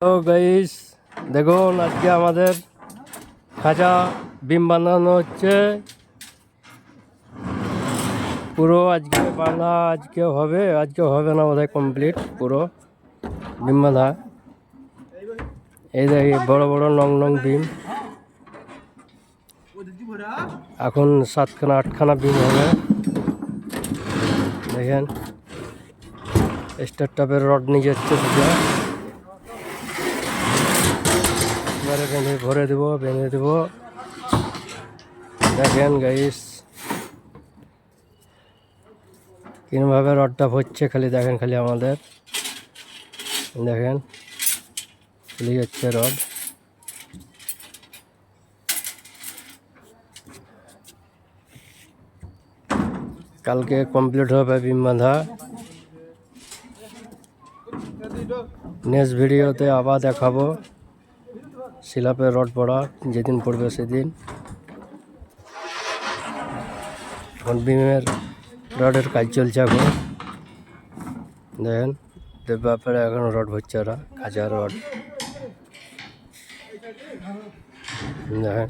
তো গাইস দেখুন আজকে আমাদের খাঁচা বিম বাঁধানো হচ্ছে। পুরো আজকে বাঁধা আজকে হবে না বোধহয় কমপ্লিট পুরো বিম বাঁধা। এই দেখি বড় বড় নং নং বিম, এখন 7খানা 8খানা বিম হবে। দেখেন স্টার টাপের রড নিয়ে যাচ্ছে সেটা এবারে বেঁধে দেবো। দেখেন গাইস কিভাবে রডটা হচ্ছে, খালি দেখেন, খালি আমাদের দেখেন খুলে যাচ্ছে রড। কালকে কমপ্লিট হবে বিম বাঁধা। নেক্সট ভিডিওতে আবার দেখাবো সিলাপের রড পড়া, যেদিন পড়বে সেদিন। এখন বিমের রডের কাজ চলছে এখন। দেখেন ব্যাপারে এখন রড হচ্ছে, ওরা কাঁচা রড দেখেন।